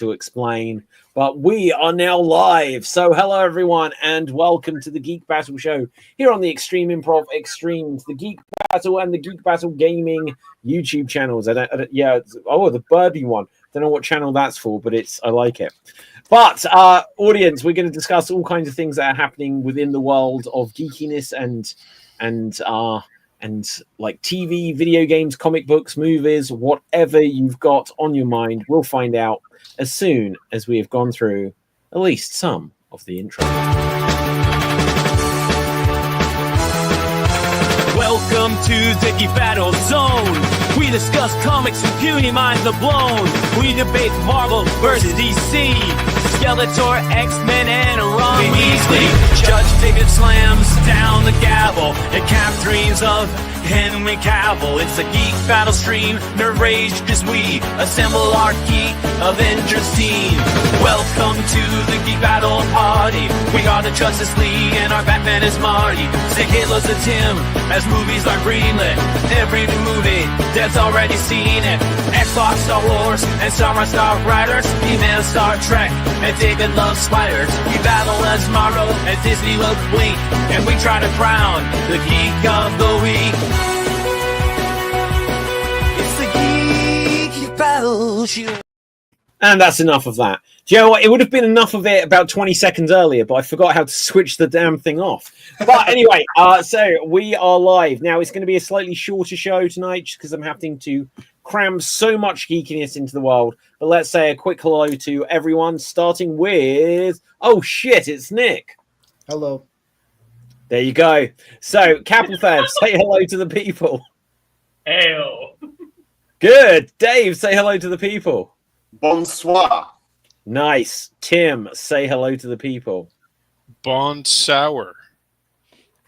to explain. But we are now live. So hello, everyone, and welcome to the Geek Battle Show here on the Extreme Improv Extremes, the Geek Battle and the Geek Battle Gaming YouTube channels. The birdie one. Don't know what channel that's for, but I like it. But audience, we're going to discuss all kinds of things that are happening within the world of geekiness and like TV, video games, comic books, movies, whatever you've got on your mind. We'll find out as soon as we have gone through at least some of the intro. Welcome to the Geek Battle Zone. We discuss comics and puny minds are blown. We debate Marvel versus DC, Skeletor, X-Men, and Ron Weasley. Judge David slams down the gavel and Cap dreams of Henry Cavill. It's a Geek Battle stream, nerd rage as we assemble our Geek Avengers team. Welcome to the Geek Battle party. We are the Justice League and our Batman is Marty. Sick Hitler's a Tim as movies are greenlit. Every movie that's already seen it. Xbox, Star Wars, and Star Riders. He-Man, Star Trek, and David loves spiders. We battle as Marvel and Disney will blink, and we try to crown the Geek of the Week. It's the Geek Battle Show. And that's enough of that. Do you know what? It would have been enough of it about 20 seconds earlier, but I forgot how to switch the damn thing off. But anyway, so we are live. Now, it's going to be a slightly shorter show tonight just because I'm having to cram so much geekiness into the world. But let's say a quick hello to everyone, starting with... Oh, shit, it's Nick. Hello. There you go. So, Capelfed, say hello to the people. Hail. Good. Dave, say hello to the people. Bonsoir. Nice. Tim, say hello to the people. Bon sour.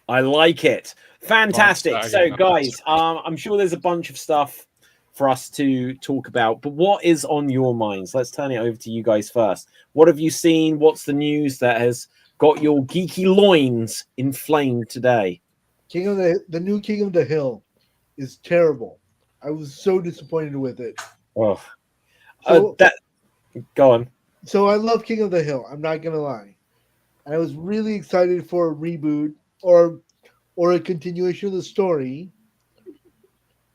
I like it. Fantastic. Bon So, guys, I'm sure there's a bunch of stuff for us to talk about, but what is on your minds? Let's turn it over to you guys first. What have you seen? What's the news that has got your geeky loins inflamed today? The new King of the Hill is terrible. I was so disappointed with it. Oh, So, go on. So I love King of the Hill. I'm not gonna lie, and I was really excited for a reboot or a continuation of the story.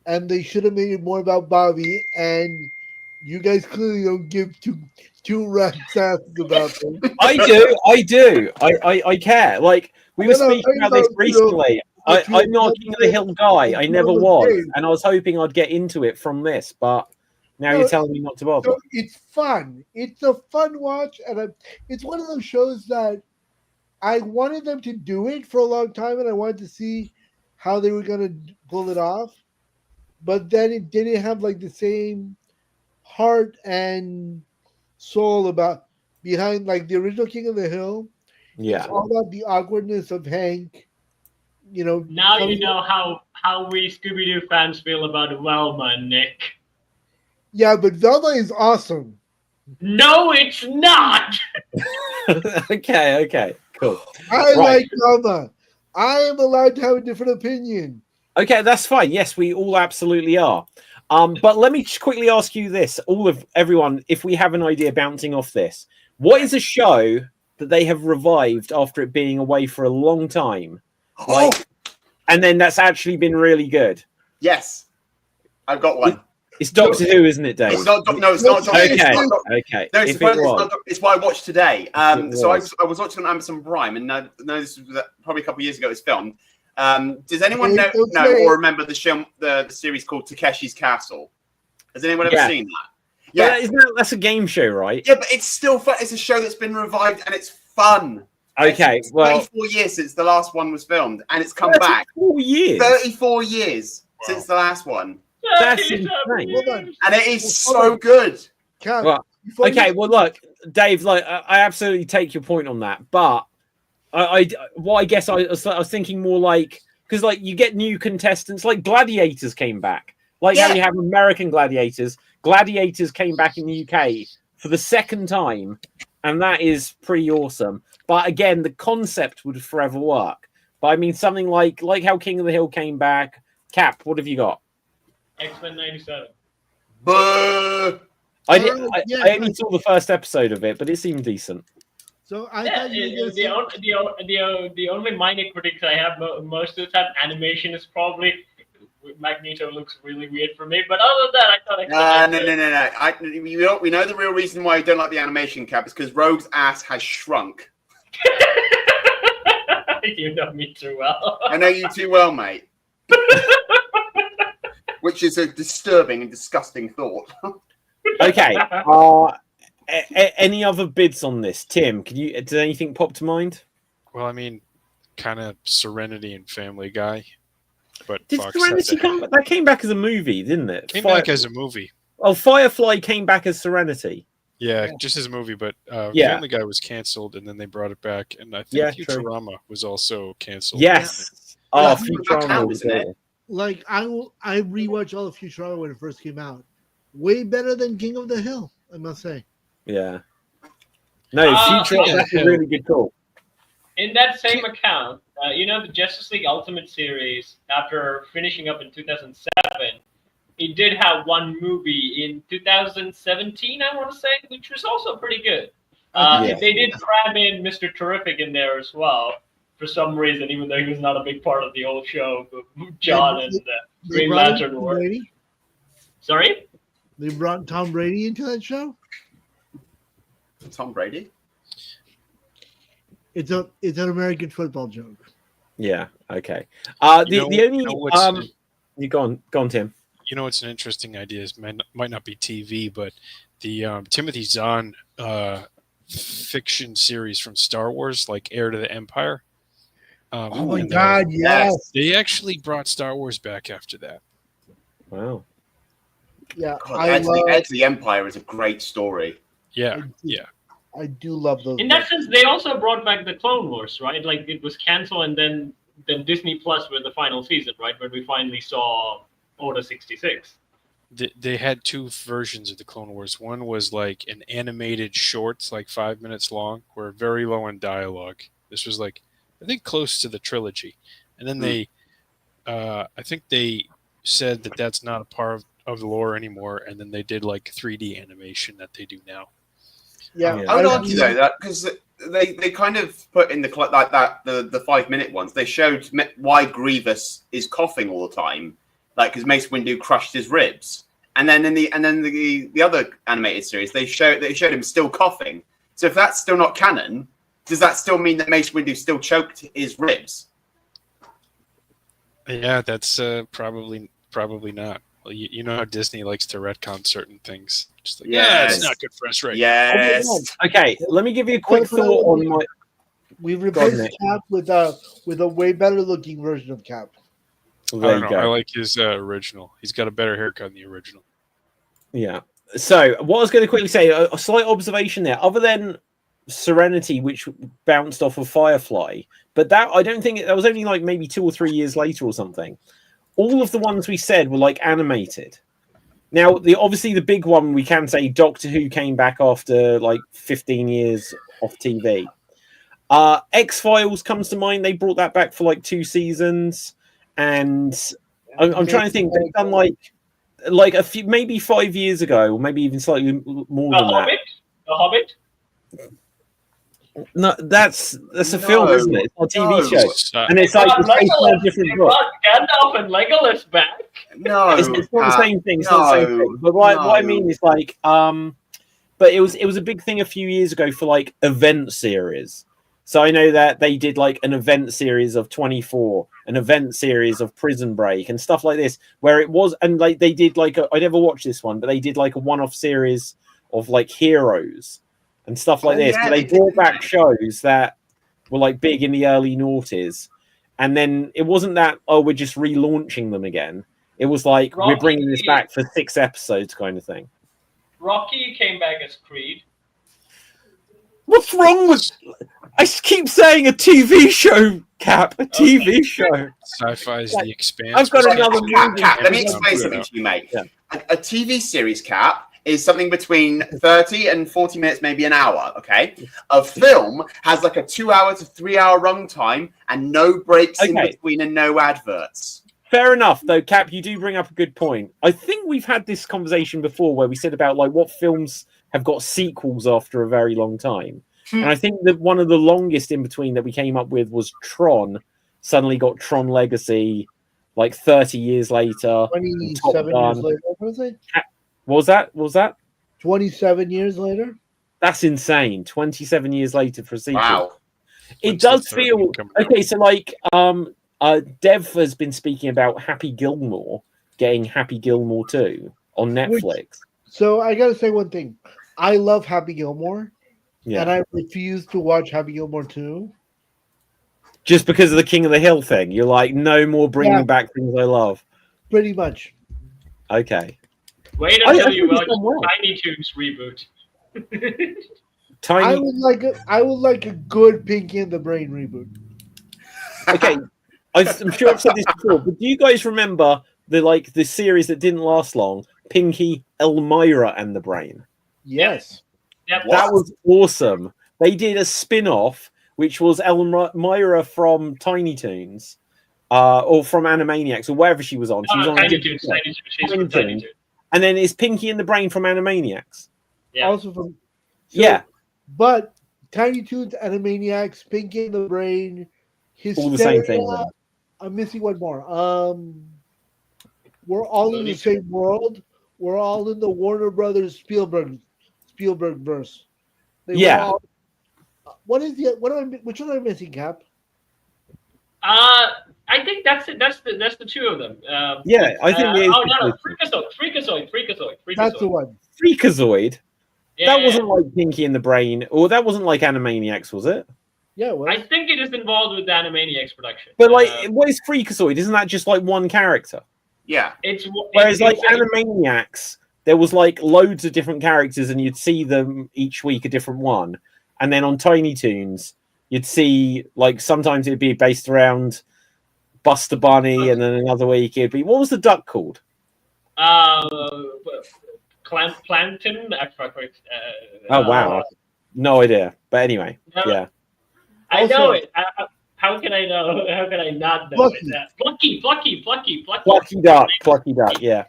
And they should have made it more about Bobby. And you guys clearly don't give two rat's asses about them. I do. I care. Like we were speaking about this recently. I'm not a King of the Hill guy. I never was, and I was hoping I'd get into it from this, but. Now you're telling me not to bother. So it's fun. It's a fun watch, and it's one of those shows that I wanted them to do it for a long time, and I wanted to see how they were going to pull it off. But then it didn't have like the same heart and soul behind like the original King of the Hill. Yeah, it's all about the awkwardness of Hank. You know. Now you know how we Scooby-Doo fans feel about Velma, Nick. Yeah, but Velma is awesome. No, it's not. Okay, cool. I like Velma. I am allowed to have a different opinion. Okay, that's fine. Yes, we all absolutely are. But let me just quickly ask you this, everyone, if we have an idea bouncing off this. What is a show that they have revived after it being away for a long time? And then that's actually been really good? Yes. I've got one. It's Doctor Who, isn't it, Dave? It's not. No, it's not. Okay. No, It's why I watched today. So I was watching on Amazon Prime, and this was probably a couple of years ago. It was filmed. Does anyone know or remember the show, the series called Takeshi's Castle? Has anyone ever seen that? Yeah, that's a game show, right? Yeah, but it's still fun. It's a show that's been revived, and it's fun. Okay, it's 34 years since the last one was filmed, and it's come back. 34 years. 34 years since the last one. That's insane. And it is so good. Okay, well, look, Dave, like I absolutely take your point on that, but I guess I was thinking more like because like you get new contestants, like Gladiators came back, like how you have American Gladiators. Gladiators came back in the UK for the second time, and that is pretty awesome. But again, the concept would forever work. But I mean, something like how King of the Hill came back. Cap, what have you got? X-Men 97. Buh! I only saw the first episode of it, but it seemed decent. So I Yeah, thought you were the only minor critics I have most of the time, animation is probably Magneto looks really weird for me. But other than that, I thought No. We know the real reason why you don't like the animation, Cap, is because Rogue's ass has shrunk. You know me too well. I know you too well, mate. Which is a disturbing and disgusting thought. Okay. Any other bids on this, Tim? Did anything pop to mind? Well, I mean, kind of Serenity and Family Guy, but Did Fox Serenity that came back as a movie, didn't it? Came back as a movie. Oh, Firefly came back as Serenity. Yeah, just as a movie, but Family Guy was canceled, and then they brought it back, and I think Futurama was also canceled. Yes. Oh, Futurama was there. Like I rewatched all of Futurama when it first came out. Way better than King of the Hill, I must say. Yeah. No, Futurama, that's a really good call. In that same account, the Justice League Ultimate series, after finishing up in 2007, it did have one movie in 2017, I want to say, which was also pretty good. They did cram in Mr. Terrific in there as well, for some reason, even though he was not a big part of the old show. John and Green Lantern were. Sorry? They brought Tom Brady into that show? Tom Brady? It's an American football joke. Yeah, okay. You go on, Tim. You know, it's an interesting idea. It might not be TV, but the Timothy Zahn fiction series from Star Wars, like Heir to the Empire. Oh my God! Yes, they actually brought Star Wars back after that. Wow. Yeah, Heir to the Empire is a great story. Yeah. I do love those. In that sense, they also brought back the Clone Wars, right? Like it was canceled, and then Disney Plus with the final season, right, when we finally saw Order 66. They had two versions of the Clone Wars. One was like an animated shorts, like 5 minutes long, were very low in dialogue. This was like, I think, close to the trilogy. And then they, I think they said that that's not a part of the lore anymore. And then they did like 3D animation that they do now. Yeah, I would argue though that because they kind of put in the 5-minute ones. They showed why Grievous is coughing all the time. Like, because Mace Windu crushed his ribs, and then the other animated series, they showed him still coughing. So if that's still not canon, does that still mean that Mace Windu still choked his ribs? Yeah, that's probably not. Well, you know how Disney likes to retcon certain things. Just like, it's not good for us, right? Yes. Okay, let me give you a quick thought on my. We've replaced Cap with a way better looking version of Cap. Well, I don't know. I like his original. He's got a better haircut than the original. Yeah. So what I was going to quickly say, a slight observation there. Other than Serenity, which bounced off of Firefly, but that I don't think that was only like maybe 2 or 3 years later or something. All of the ones we said were like animated. Now, obviously the big one we can say Doctor Who came back after like 15 years off TV. X-Files comes to mind. They brought that back for like 2 seasons. And I'm trying to think. They've done like a few, maybe 5 years ago, or maybe even slightly more than that. The Hobbit. No, that's a film, isn't it? It's not a TV show, and it's like it's based on a different book. Gandalf and Legolas back. No, it's not the same thing. It's not the same thing. But what I mean is like, but it was a big thing a few years ago for like event series. So I know that they did like an event series of 24, an event series of Prison Break and stuff like this, where it was, and like they did like I never watched this one, but they did like a one-off series of like Heroes and stuff like this. But they brought back shows that were like big in the early noughties, and then it wasn't that we're just relaunching them again. It was like we're bringing this back for 6 episodes, kind of thing. Rocky came back as Creed. What's wrong with? I keep saying a TV show, Cap. A TV show. Sci-fi is The Expanse. I've got another movie. Cap, let me explain something to you, mate. Yeah. A TV series, Cap, is something between 30 and 40 minutes, maybe an hour, okay? A film has like a 2 hour to 3 hour runtime and no breaks in between and no adverts. Fair enough, though, Cap. You do bring up a good point. I think we've had this conversation before where we said about like what films have got sequels after a very long time, and I think that one of the longest in between that we came up with was Tron. Suddenly got Tron Legacy, like 30 years later. 27 years later, was it? What was that? 27 years later. That's insane. 27 years later for a sequel. Wow. It does feel okay. So, like, Dev has been speaking about Happy Gilmore getting Happy Gilmore 2 on Netflix. So I gotta say one thing. I love Happy Gilmore, Yeah. and I refuse to watch Happy Gilmore 2. Just because of the King of the Hill thing, you're like, no more bringing back things I love. Pretty much. Okay. Wait until you watch Tiny Toons reboot. I would like a good Pinky and the Brain reboot. Okay, I'm sure I've said this before, but do you guys remember the series that didn't last long, Pinky, Elmira, and the Brain? Yes. Yep. That was awesome. They did a spin-off, which was Elmira from Tiny Toons, or from Animaniacs, or wherever she was on. She was on Tiny Toons. She's from Tiny Toons. And then it's Pinky and the Brain from Animaniacs. Yeah. Also from but Tiny Toons, Animaniacs, Pinky and the Brain, Hysteria, all the same thing. I'm missing one more. We're all in the same world. We're all in the Warner Brothers Spielberg verse. Which one am I missing, Cap? I think that's it. That's the two of them. I think it is. Oh no, Freakazoid. That's the one. Freakazoid. Yeah, that wasn't like Pinky and the Brain, or that wasn't like Animaniacs, was it? Yeah, it was. I think it is involved with the Animaniacs production. But like, what is Freakazoid? Isn't that just like one character? Yeah. Whereas like Animaniacs, there was like loads of different characters, and you'd see them each week a different one. And then on Tiny Toons, you'd see like sometimes it'd be based around Buster Bunny, and then another week it'd be, what was the duck called? Plankton. Oh wow, no idea. But anyway, yeah. I know it. How can I know? How can I not know it? Plucky Duck. Yeah.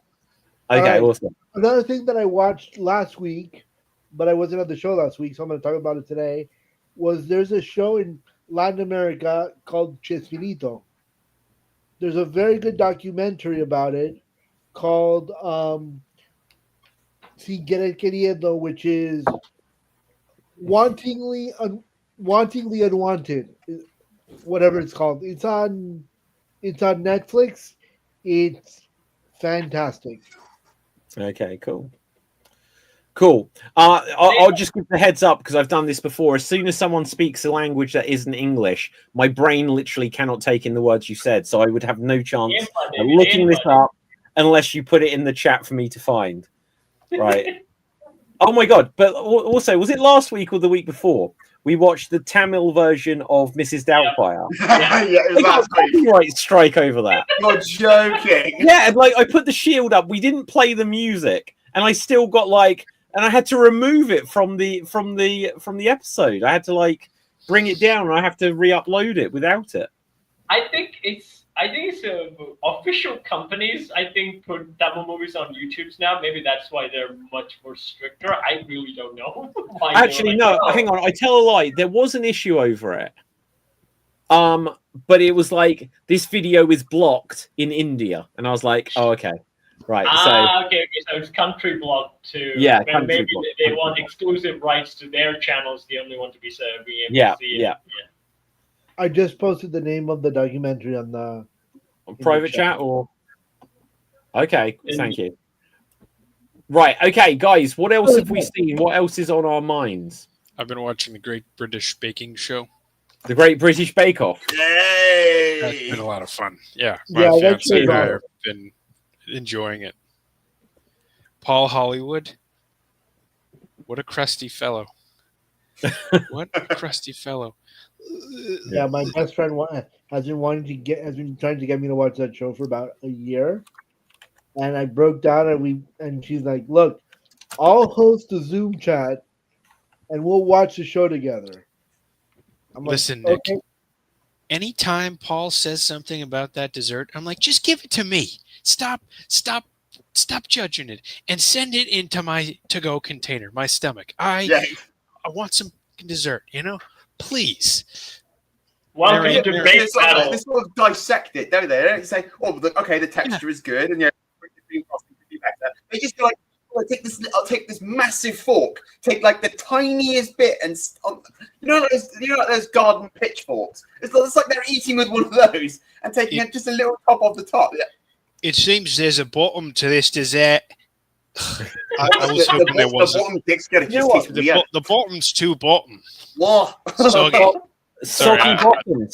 Okay, awesome. Another thing that I watched last week, but I wasn't at the show last week, so I'm going to talk about it today. There's a show in Latin America called Chespirito. There's a very good documentary about it called Si Quieres Queriendo, which is Wantingly Unwanted, whatever it's called. It's on Netflix. It's fantastic. Okay, cool. I'll just give the heads up because I've done this before. As soon as someone speaks a language that isn't English, my brain literally cannot take in the words you said. So I would have no chance of looking this up unless you put it in the chat for me to find. Right. Oh my god! But also, was it last week or the week before? We watched the Tamil version of Mrs. Doubtfire. Yeah, it was last week. Copyright strike over that. You're joking. Yeah, and like I put the shield up. We didn't play the music, and I still got like, and I had to remove it from the episode. I had to like bring it down, and I have to re-upload it without it. I think it's official companies. I think put Tamil movies on YouTube now. Maybe that's why they're much more stricter. I really don't know. Actually, no. Hang on. I tell a lie. There was an issue over it. But it was like this video is blocked in India, and I was like, oh, okay, right. Okay. So it's country blocked too. Yeah, maybe they want exclusive rights to their channels. The only one to be able to see it. Yeah. I just posted the name of the documentary on the private chat or okay, thank you. Right, okay, guys, what else have we seen? What else is on our minds? I've been watching the Great British Baking Show. The Great British Bake Off. Yay! That's been a lot of fun. Yeah, my fiance and I have been enjoying it. Paul Hollywood, what a crusty fellow. What a crusty fellow. Yeah, my best friend has been trying to get me to watch that show for about a year, and I broke down and she's like, "Look, I'll host a Zoom chat, and we'll watch the show together." I'm like, listen, Nick. Okay. anytime Paul says something about that dessert, I'm like, just give it to me. Stop judging it and send it into my to-go container, my stomach. I want some dessert, please. Welcome to debate battle. They sort of dissect it, don't they? They don't say, the texture is good, and better. They just go like, I'll take this massive fork, take like the tiniest bit, and those garden pitchforks. It's like they're eating with one of those and taking just a little top off the top. Yeah. It seems there's a bottom to this dessert. I was hoping there wasn't. The bottom's too bottom. What? Soggy bottom.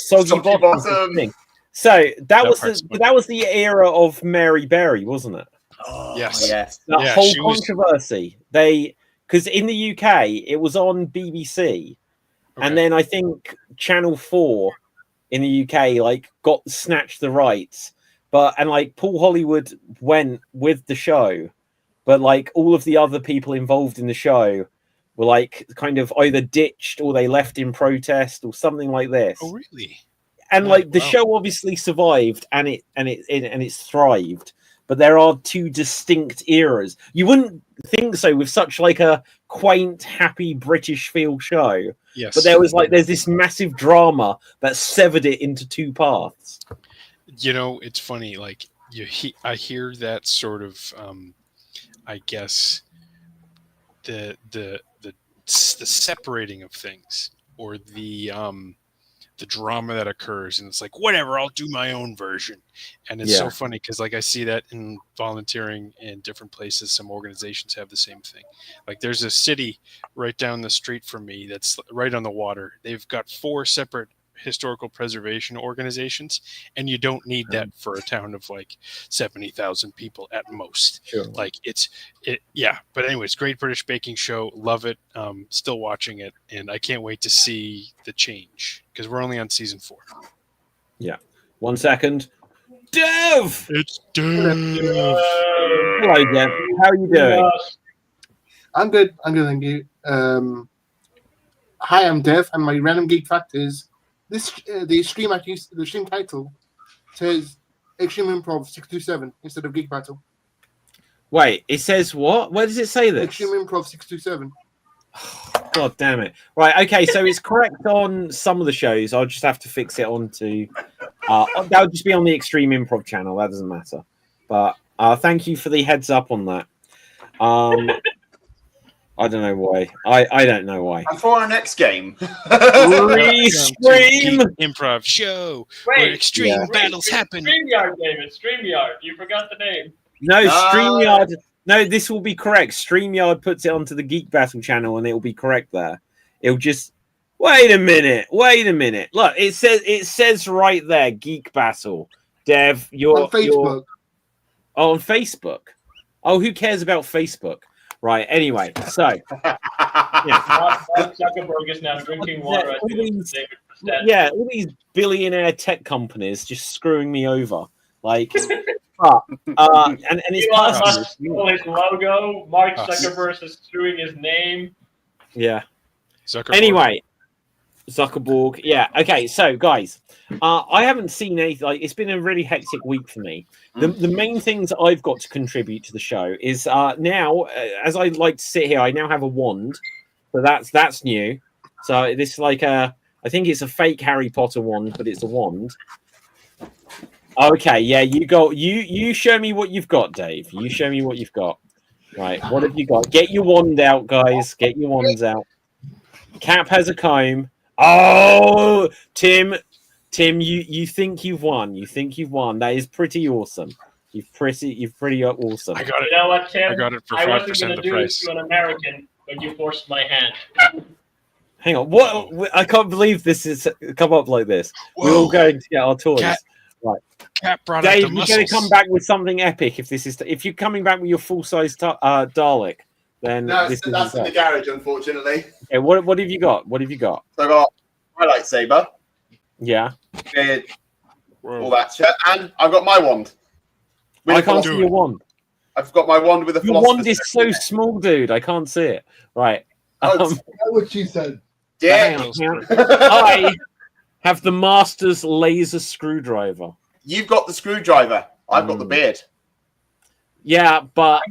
So that was the era of Mary Berry, wasn't it? Oh, yes. That whole controversy. Because in the UK it was on BBC, and then I think Channel 4 in the UK got snatched the rights, and Paul Hollywood went with the show, but all of the other people involved in the show were kind of either ditched or they left in protest or something like this. Oh, really? And the show obviously survived and it's thrived, but there are two distinct eras. You wouldn't think so with such a quaint, happy British feel show. Yes. But there's this massive drama that severed it into two paths. It's funny. I hear that sort of, I guess, the separating of things, or the drama that occurs, and it's whatever, I'll do my own version. And it's so funny because I see that in volunteering in different places. Some organizations have the same thing. There's a city right down the street from me that's right on the water. They've got 4 separate historical preservation organizations, and you don't need that for a town of 70,000 people at most. Sure. But anyways, Great British Baking Show, love it. Still watching it, and I can't wait to see the change because we're only on season 4. Yeah. 1 second. Dev! It's Dev. Hello, Dev. How are you doing? I'm good, thank you. Hi, I'm Dev, and my random geek fact is this: the stream title says Extreme Improv 627 instead of Geek Battle. Wait, it says what? Where does it say this? Extreme Improv 627. God damn it! Right, okay, so it's correct on some of the shows. I'll just have to fix it onto. That would just be on the Extreme Improv channel. That doesn't matter. But thank you for the heads up on that. I don't know why. I don't know why. And for our next game, Stream Improv Show, where extreme battles happen. StreamYard, David. StreamYard. You forgot the name. No, StreamYard. No, this will be correct. StreamYard puts it onto the Geek Battle channel, and it will be correct there. It'll just wait a minute. Look, it says right there, Geek Battle. Dev, you're on Facebook. On Facebook. Oh, who cares about Facebook? Right. Anyway, so Mark Zuckerberg is now drinking water. All these billionaire tech companies just screwing me over. And it's Elon Musk stole his logo. Mark Zuckerberg is screwing his name. Yeah. Zuckerberg. Anyway, Zuckerberg. Yeah. Okay. So, guys, I haven't seen anything. It's been a really hectic week for me. The main things I've got to contribute to the show is now, as I like to sit here, I now have a wand. So that's new. So this is I think it's a fake Harry Potter wand, but it's a wand. Okay. Yeah. You show me what you've got, Dave. You show me what you've got. Right. What have you got? Get your wand out, guys. Get your wands out. Cap has a comb. Oh, Tim, you think you've won. You think you've won. That is pretty awesome. You've pretty awesome. I got it. You know what, Tim? I got it for 5% I wasn't going of to the do price. this to an American, but you forced my hand. Hang on. What? I can't believe this is come up like this. Whoa. We're all going to get our toys. Right. Cat brought Dave, out the you're muscles. going to come back with something epic if you're coming back with your full-size Dalek. Then that's in the garage, unfortunately. Okay, what have you got? What have you got? So I got my lightsaber. Yeah. All that shit. And I've got my wand. I can't see your wand. I've got my wand with a Your wand is so small, dude. I can't see it. Right. That's what she said. Yeah. have the Master's laser screwdriver. You've got the screwdriver. I've got the beard. Yeah, but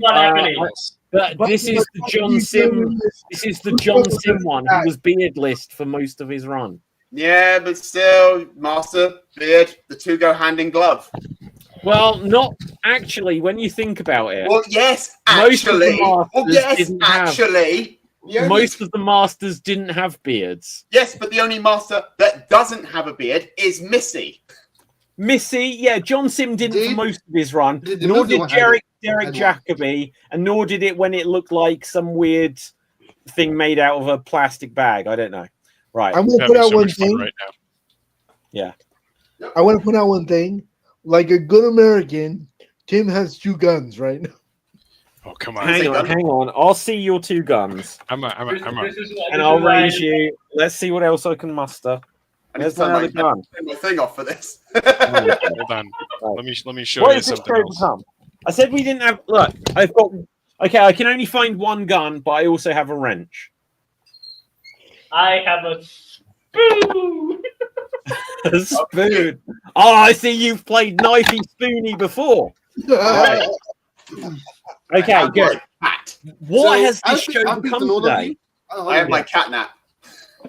But this is the John Sim. This is the John Sim one. He was beardless for most of his run. Yeah, but still, Master, beard, the two go hand in glove. Well, not actually. When you think about it. Well, yes, actually. Most of the Masters didn't have beards. Yes, but the only Master that doesn't have a beard is Missy. Missy, yeah, John Sim didn't for most of his run, nor did Derek Jacobi, and nor did it when it looked like some weird thing made out of a plastic bag. I don't know. Right. I'm going to put out one thing. Right now. Yeah. I want to put out one thing. Like a good American, Tim has 2 guns right now. Oh, come on. Hang on. I'll see your 2 guns. I'm and I'll raise you. Let's see what else I can muster. There's my other gun. Turn my thing off for this. Hold on. Let me show you something else. I said we didn't have. Look, I've got. Okay, I can only find 1 gun, but I also have a wrench. I have a spoon. A spoon. Oh, I see you've played Knifey Spoony before. Right. Okay, good. What has this show become today? I have my catnap.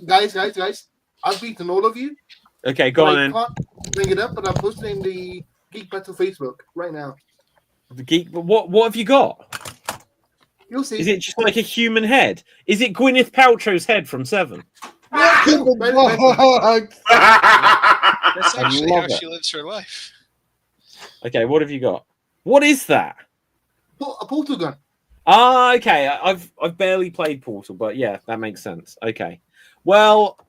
Guys. I've beaten all of you. Okay, go on then. I can't bring it up, but I'm posting the Geek Battle Facebook right now. The Geek. What have you got? You'll see. Is it just like a human head? Is it Gwyneth Paltrow's head from 7? That's actually how she lives her life. Okay, what have you got? What is that? A portal gun. Ah, okay. I've barely played Portal, but yeah, that makes sense. Okay. Well,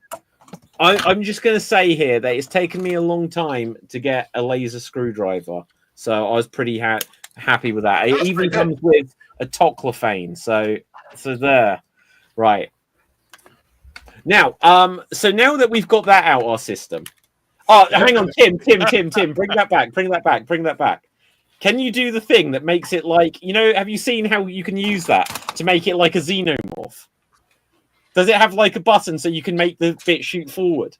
I'm just going to say here that it's taken me a long time to get a laser screwdriver, so I was pretty happy with that. It even comes with a toclophane, so there, right. Now, so now that we've got that out our system, hang on, Tim, bring that back. Can you do the thing that makes it like, have you seen how you can use that to make it like a xenomorph? Does it have like a button so you can make the bit shoot forward?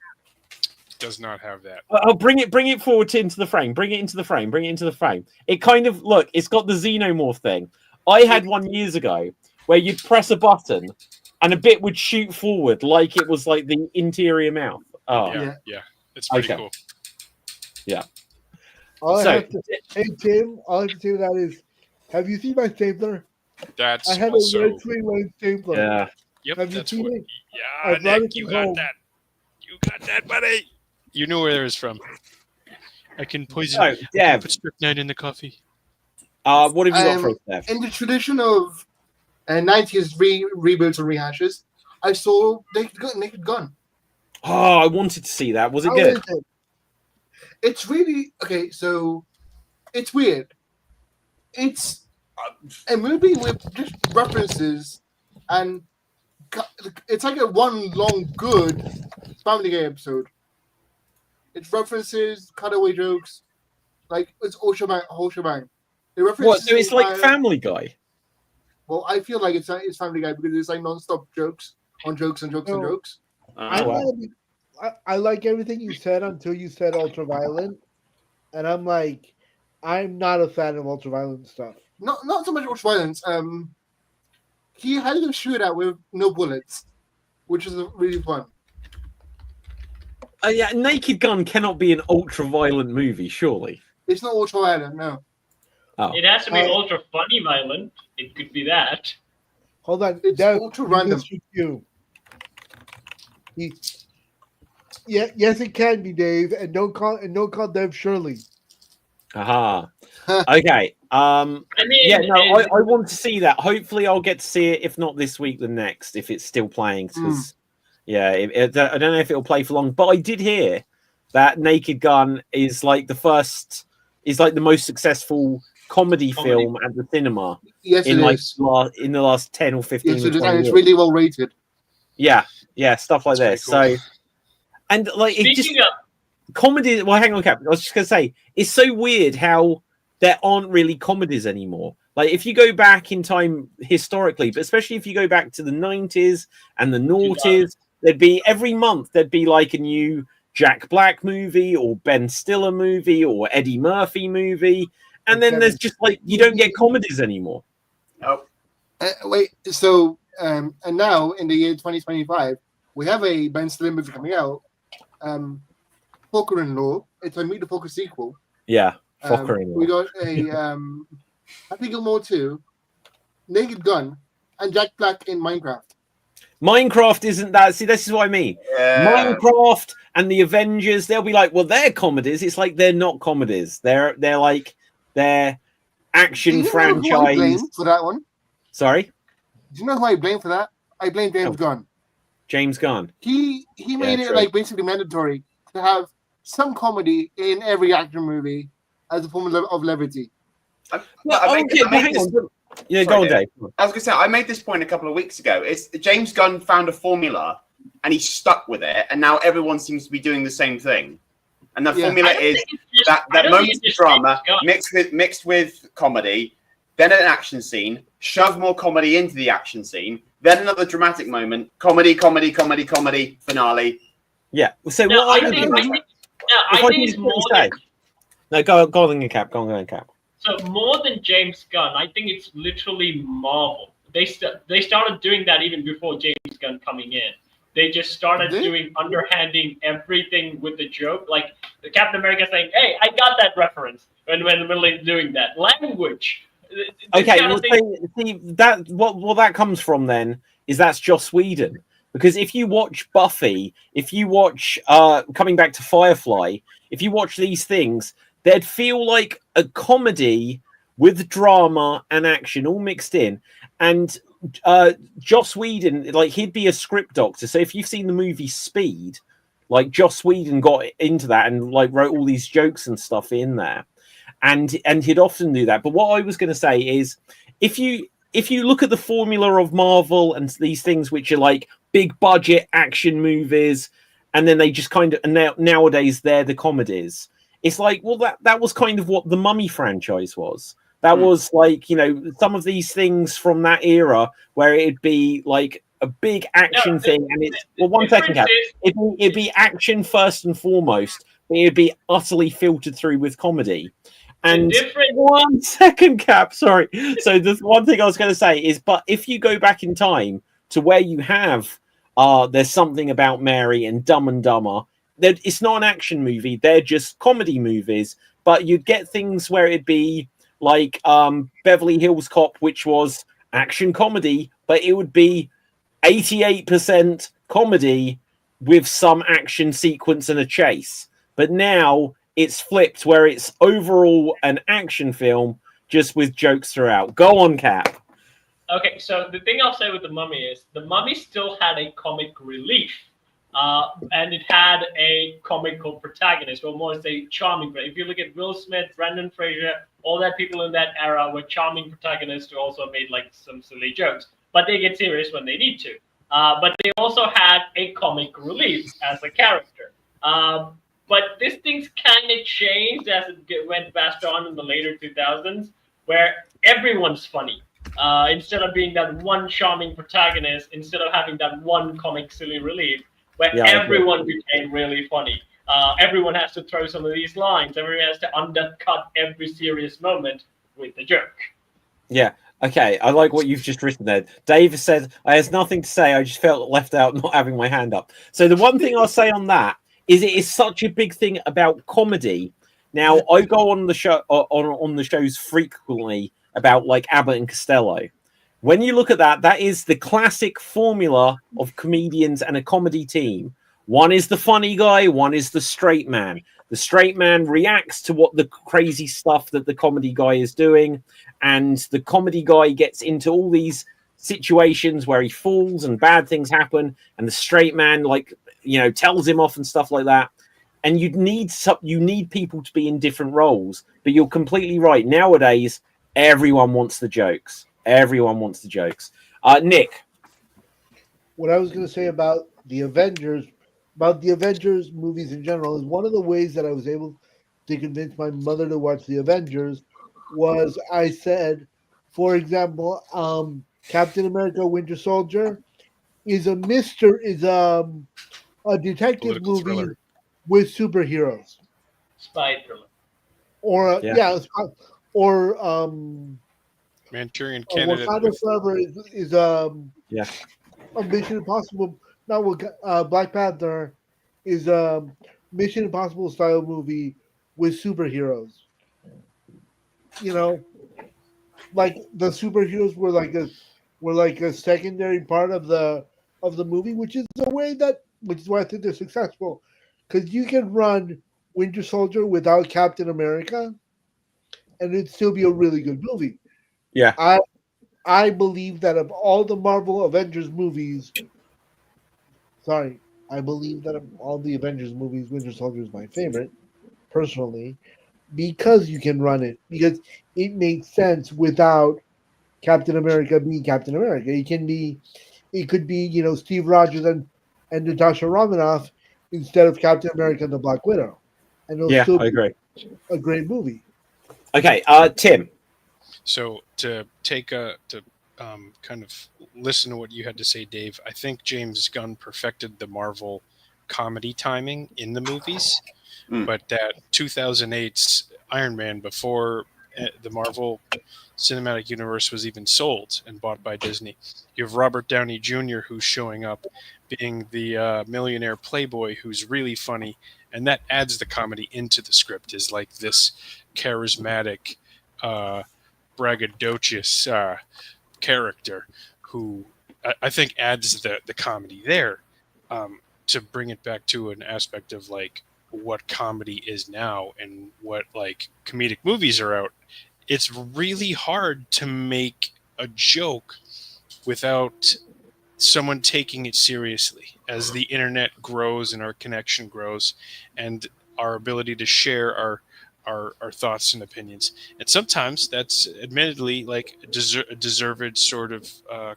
Does not have that. Bring it forward into the frame. Bring it into the frame. It kind of, look, it's got the xenomorph thing. I had one years ago where you'd press a button and a bit would shoot forward like it was like the interior mouth. Oh, yeah. It's pretty cool. Yeah. Hey, Tim, all I have to say with that is, have you seen my stapler? That's I have a red swing stapler. Yeah. Yep, have you seen it? Yeah, Nick, you got that. You got that, buddy. You know where it was from. I can poison. Oh, yeah. Put strychnine in the coffee. What have you got for us, Dev? In the tradition of 90s reboots and rehashes, I saw Naked Gun. Oh, I wanted to see that. Was it good? It's really okay. So it's weird. It's a movie with just references, and it's like a one long good Family Guy episode. It's references, cutaway jokes, like it's whole shebang. What? So it's like Family Guy. Well, I feel like it's Family Guy because it's like non-stop jokes on jokes and jokes and jokes. I like everything you said until you said ultraviolet, and I'm like, I'm not a fan of ultraviolet stuff. Not so much ultraviolence. He had a shootout with no bullets, which is really fun. Yeah, Naked Gun cannot be an ultra-violent movie, surely. It's not ultra-violent, no. Oh. It has to be ultra funny violent. It could be that. Hold on, it's ultra random. Yes, it can be, Dave, and don't call Dev Shirley. Aha. Okay. I want to see that. Hopefully, I'll get to see it. If not this week, then next. If it's still playing, because I don't know if it'll play for long. But I did hear that Naked Gun is like the most successful comedy film at the cinema. Yes, in in the last 10 or 15 yes, years. It's really well rated. Yeah, stuff like this. Cool. So, and like comedy. Well, hang on, Cap. I was just gonna say it's so weird how there aren't really comedies anymore. Like if you go back in time historically, but especially if you go back to the 90s and the noughties, there'd be every month there'd be like a new Jack Black movie or Ben Stiller movie or Eddie Murphy movie. And then there's just like, you don't get comedies anymore. Oh. Wait, so, and now in the year 2025, we have a Ben Stiller movie coming out, Poker-in-Law. It's a Meet the Poker sequel. Yeah, Poker-in-Law. We got a Happy Gilmore 2, Naked Gun, and Jack Black in Minecraft. Minecraft isn't that. See, this is what I mean. Yeah. Minecraft and the Avengers, they'll be like, well, they're comedies. It's like they're not comedies. They're action franchise. Who I blame for that one? Sorry? Do you know who I blame for that? I blame James Gunn. James Gunn. He made it like basically mandatory to have some comedy in every action movie as a form of levity. Hang on. Yeah, go on, Dave. I was going to say, I made this point a couple of weeks ago. It's James Gunn found a formula and he stuck with it, and now everyone seems to be doing the same thing. And the formula is that moments of drama mixed with comedy, then an action scene, shove more comedy into the action scene, then another dramatic moment, comedy, finale. Yeah. So no, what I think it's more than... No, go on, Cap. Go on, Cap. So more than James Gunn, I think it's literally Marvel. They started doing that even before James Gunn coming in. They just started doing underhanding everything with the joke, like the Captain America saying, "Hey, I got that reference," when in the middle of doing that language. Okay, well, see that what that comes from then is that's Joss Whedon. Because if you watch Buffy, if you watch coming back to Firefly, if you watch these things, they'd feel like a comedy with drama and action all mixed in. And Joss Whedon, like, he'd be a script doctor. So if you've seen the movie Speed, like, Joss Whedon got into that and like wrote all these jokes and stuff in there. And he'd often do that. But what I was going to say is, if you look at the formula of Marvel and these things which are like big budget action movies, and then they just kind of, and nowadays they're the comedies. It's like, well, that was kind of what the Mummy franchise was. That was like, you know, some of these things from that era where it'd be like a big action thing. And it's, well, one second, Cap. It'd be action first and foremost, but it'd be utterly filtered through with comedy. And 1 second, Cap, sorry. So the one thing I was going to say is, but if you go back in time to where you have There's Something About Mary and Dumb and Dumber, it's not an action movie. They're just comedy movies. But you'd get things where it'd be like Beverly Hills Cop, which was action comedy, but it would be 88% comedy with some action sequence and a chase. But now it's flipped where it's overall an action film just with jokes throughout. Go on, Cap. Okay, so the thing I'll say with The Mummy is The Mummy still had a comic relief. And it had a comical protagonist, or more say charming. If you look at Will Smith, Brendan Fraser, all that people in that era were charming protagonists who also made like some silly jokes. But they get serious when they need to. But they also had a comic relief as a character. But this thing's kind of changed as it went past on in the later 2000s, where everyone's funny. Instead of being that one charming protagonist, instead of having that one comic silly relief, where everyone became really funny. Everyone has to throw some of these lines. Everyone has to undercut every serious moment with a joke. Yeah. Okay. I like what you've just written there. Dave said, I has nothing to say. I just felt left out not having my hand up. So the one thing I'll say on that is it is such a big thing about comedy. Now, I go on the show on the shows frequently about like Abbott and Costello. When you look at that, that is the classic formula of comedians and a comedy team. One is the funny guy, one is the straight man. The straight man reacts to what the crazy stuff that the comedy guy is doing, and the comedy guy gets into all these situations where he falls and bad things happen, and the straight man, like, you know, tells him off and stuff like that. And you need people to be in different roles. But you're completely right. Nowadays, everyone wants the jokes. Everyone wants the jokes. Nick. What I was going to say about the Avengers movies in general, is one of the ways that I was able to convince my mother to watch the Avengers was I said, for example, Captain America: Winter Soldier is a detective movie. Thriller. with superheroes. Spy thriller. Or or Manchurian Candidate. Wakanda Forever is a Mission Impossible. Not with Black Panther is a Mission Impossible style movie with superheroes. You know, like the superheroes were like a secondary part of the movie, which is which is why I think they're successful, because you can run Winter Soldier without Captain America, and it'd still be a really good movie. Yeah, I believe that of all the Marvel Avengers movies, I believe that of all the Avengers movies, Winter Soldier is my favorite, personally, because you can run it, because it makes sense without Captain America being Captain America. It could be, Steve Rogers and Natasha Romanoff instead of Captain America and the Black Widow. And it'll still I agree. A great movie. Okay, Tim. So to kind of listen to what you had to say, Dave, I think James Gunn perfected the Marvel comedy timing in the movies, but that 2008's Iron Man, before the Marvel Cinematic Universe was even sold and bought by Disney, you have Robert Downey Jr. who's showing up, being the millionaire playboy who's really funny, and that adds the comedy into the script, is like this charismatic, braggadocious character who I think adds the comedy there, to bring it back to an aspect of like what comedy is now and what like comedic movies are out. It's really hard to make a joke without someone taking it seriously. As the internet grows and our connection grows and our ability to share our thoughts and opinions, and sometimes that's admittedly like a deserved sort of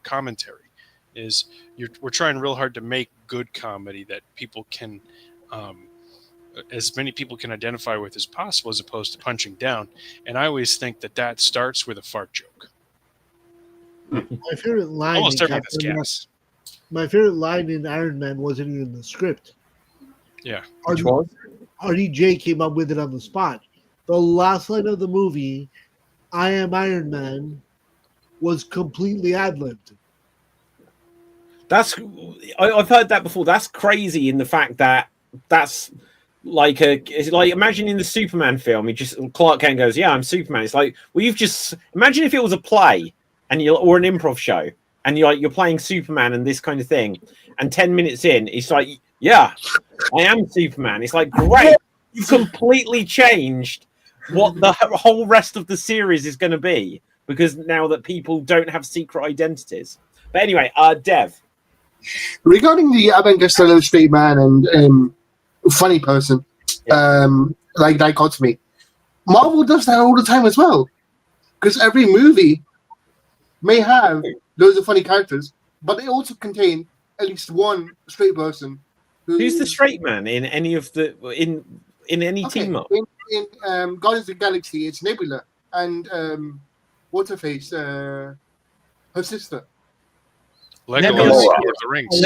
commentary. We're trying real hard to make good comedy that people can, as many people can identify with as possible, as opposed to punching down. And I always think that starts with a fart joke. My favorite line. Almost everyone has gas. My favorite line in Iron Man wasn't even in the script. Yeah. RDJ came up with it on the spot. The last line of the movie, "I am Iron Man," was completely ad-libbed. I've heard that before. That's crazy in the fact that that's like it's like, imagine in the Superman film, Clark Kent goes, "Yeah, I'm Superman." It's like, well, imagine if it was a play or an improv show, and you're playing Superman and this kind of thing, and 10 minutes in, it's like, "Yeah, I am Superman." It's like, great, you've completely changed what the whole rest of the series is going to be, because now that people don't have secret identities. But anyway, Dev. Regarding the Abbott Costello straight man and funny person, like dichotomy, Marvel does that all the time as well. Because every movie may have loads of funny characters, but they also contain at least one straight person. Who's the straight man in any of the in any team up? In Guardians of the Galaxy, it's Nebula and what's her face, her sister. Legolas, Lord of the Rings.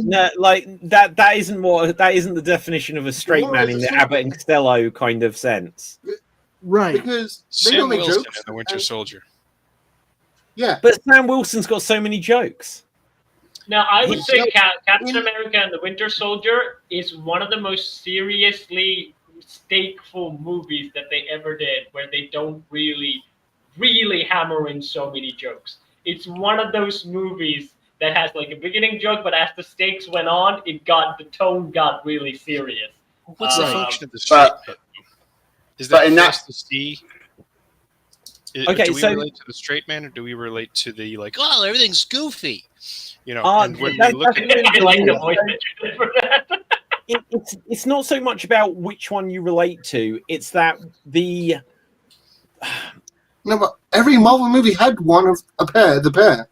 No, like that isn't the definition of a straight man in the Abbott and Costello kind of sense. Right. Because they Sam don't make Wilson jokes. and the Winter Soldier. Yeah. But Sam Wilson's got so many jokes. Now, I would say Captain America and the Winter Soldier is one of the most seriously stakeful movies that they ever did, where they don't really hammer in so many jokes. It's one of those movies that has like a beginning joke, but as the stakes went on, the tone got really serious. What's the function of the straight man? Is that fast to see? Okay, do we relate to the straight man, or do we relate to the like, oh, everything's goofy? And when we look at it's not so much about which one you relate to. It's that the no, but every Marvel movie had one of the pair.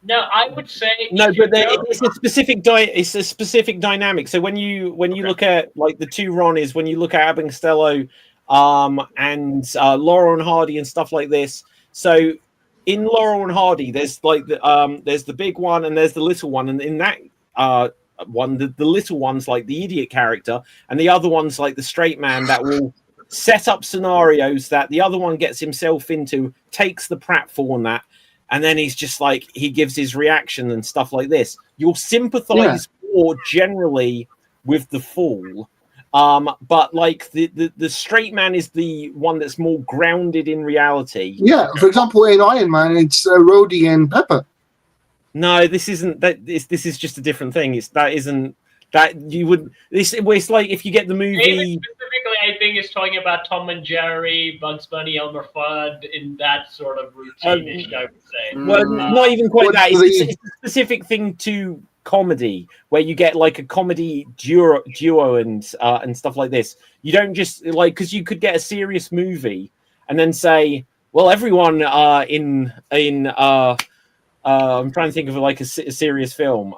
No, I would say no, but it's a specific it's a specific dynamic. So when you look at like the two Ronnies, when you look at Abbott and Costello, and Laurel and Hardy and stuff like this. So in Laurel and Hardy, there's like there's the big one and there's the little one, and in that one, the little ones like the idiot character, and the other one's like the straight man that will set up scenarios that the other one gets himself into, takes the pratfall on that, and then he's just like, he gives his reaction and stuff like this. You'll sympathize more generally with the fool. But like the straight man is the one that's more grounded in reality. Yeah, for example, in Iron Man, it's Rhodey and Pepper. No, this isn't that. This is just a different thing. It's like if you get the movie. David specifically, I think, is talking about Tom and Jerry, Bugs Bunny, Elmer Fudd in that sort of routine-ish, I would say. Well, not even quite that. It's a specific thing to comedy where you get like a comedy duo and stuff like this. You don't just like, because you could get a serious movie and then say, well, everyone I'm trying to think of like a serious film.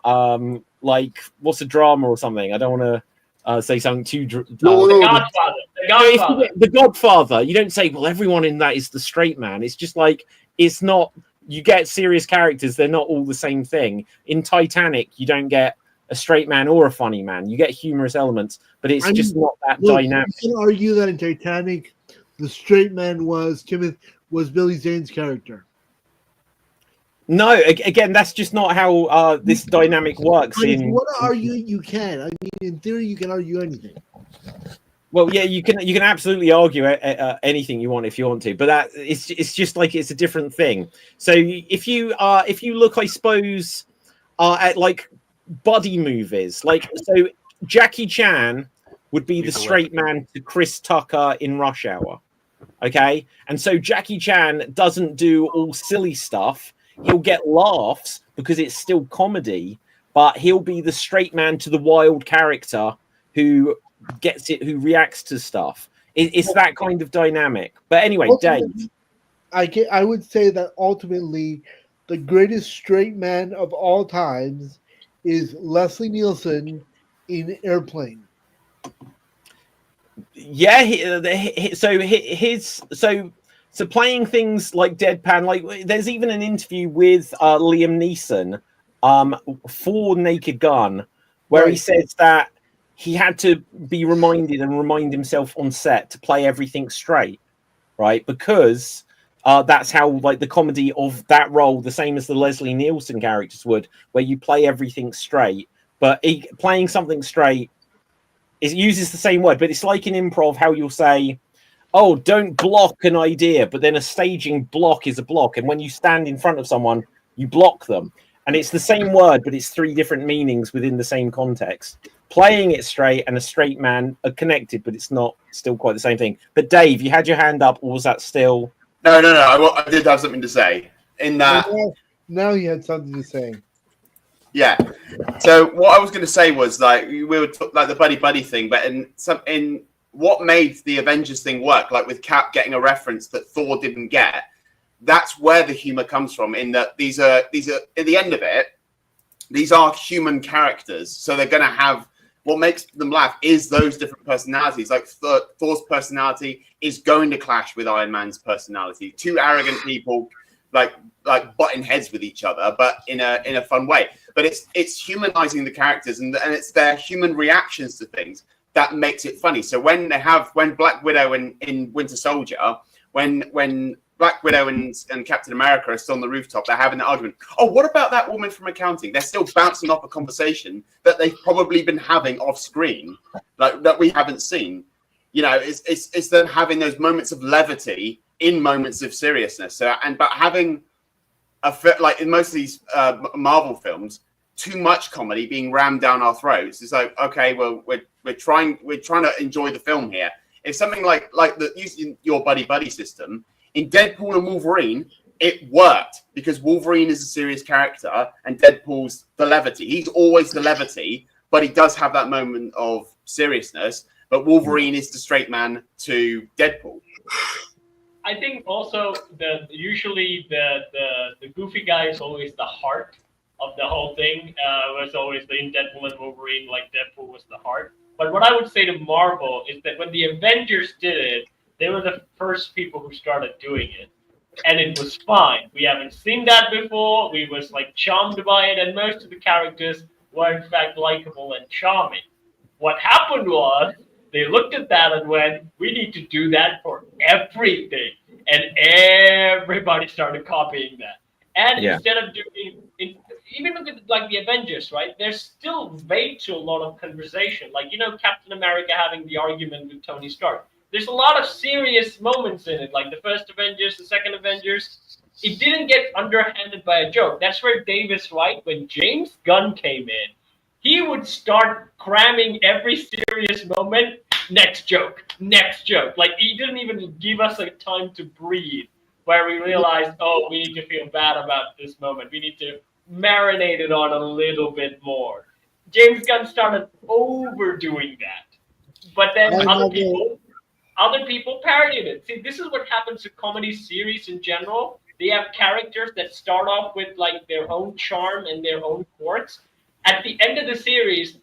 Like what's a drama or something? I don't want to say something too. The Godfather. The Godfather. You don't say, well, everyone in that is the straight man. It's just like, it's not. You get serious characters; they're not all the same thing. In Titanic, you don't get a straight man or a funny man. You get humorous elements, but it's just not that dynamic. You can argue that in Titanic, the straight man was Billy Zane's character. No, again, that's just not how this dynamic works. If you want to argue, you can. I mean, in theory, you can argue anything. Well, yeah, you can absolutely argue anything you want if you want to, but that it's just like it's a different thing. So if you look, I suppose, at like buddy movies, like so Jackie Chan would be the straight man to Chris Tucker in Rush Hour, okay? And so Jackie Chan doesn't do all silly stuff. He'll get laughs because it's still comedy, but he'll be the straight man to the wild character who gets it, who reacts to stuff. It's that kind of dynamic. But anyway, Dave. I would say that ultimately the greatest straight man of all times is Leslie Nielsen in Airplane. Yeah, So playing things like deadpan, like there's even an interview with Liam Neeson for Naked Gun, where he says that he had to be reminded and remind himself on set to play everything straight, right? Because that's how like the comedy of that role, the same as the Leslie Nielsen characters would, where you play everything straight. But playing something straight, it uses the same word, but it's like in improv how you'll say, oh, don't block an idea, but then a staging block is a block. And when you stand in front of someone, you block them. And it's the same word, but it's three different meanings within the same context. Playing it straight and a straight man are connected, but it's not still quite the same thing. But Dave, you had your hand up, or was that still... No. I did have something to say. In that... Now you had something to say. Yeah. So what I was going to say was, like, we were like the buddy thing, but in what made the Avengers thing work, like with Cap getting a reference that Thor didn't get, that's where the humor comes from. In that these are at the end of it, these are human characters, so they're going to have what makes them laugh is those different personalities. Like Thor's personality is going to clash with Iron Man's personality. Two arrogant people like butting heads with each other, but in a fun way. But it's humanizing the characters and it's their human reactions to things that makes it funny. So when Black Widow in Winter Soldier, when Black Widow and Captain America are still on the rooftop, they're having an argument. Oh, what about that woman from accounting? They're still bouncing off a conversation that they've probably been having off screen, like that we haven't seen. You know, it's them having those moments of levity in moments of seriousness. So but having like in most of these Marvel films, too much comedy being rammed down our throats. It's like, okay, well, we're trying to enjoy the film here. If something like using your buddy system in Deadpool and Wolverine, it worked because Wolverine is a serious character and Deadpool's the levity. He's always the levity, but he does have that moment of seriousness. But Wolverine is the straight man to Deadpool. I think also usually the goofy guy is always the heart of the whole thing. Was always in Deadpool and Wolverine, like Deadpool was the heart. But what I would say to Marvel is that when the Avengers did it, they were the first people who started doing it. And it was fine. We haven't seen that before. We was like charmed by it. And most of the characters were in fact likable and charming. What happened was they looked at that and went, "We need to do that for everything," and everybody started copying that. And instead of doing it, even look at like the Avengers, right? There's still way too a lot of conversation. Like Captain America having the argument with Tony Stark. There's a lot of serious moments in it, like the first Avengers, the second Avengers. It didn't get underhanded by a joke. That's where Dave is right. When James Gunn came in, he would start cramming every serious moment. Next joke, next joke. Like he didn't even give us a time to breathe, where we realized, oh, we need to feel bad about this moment. We need to marinate it on a little bit more. James Gunn started overdoing that, but then other people parodied it. See, this is what happens to comedy series in general. They have characters that start off with like their own charm and their own quirks. At the end of the series,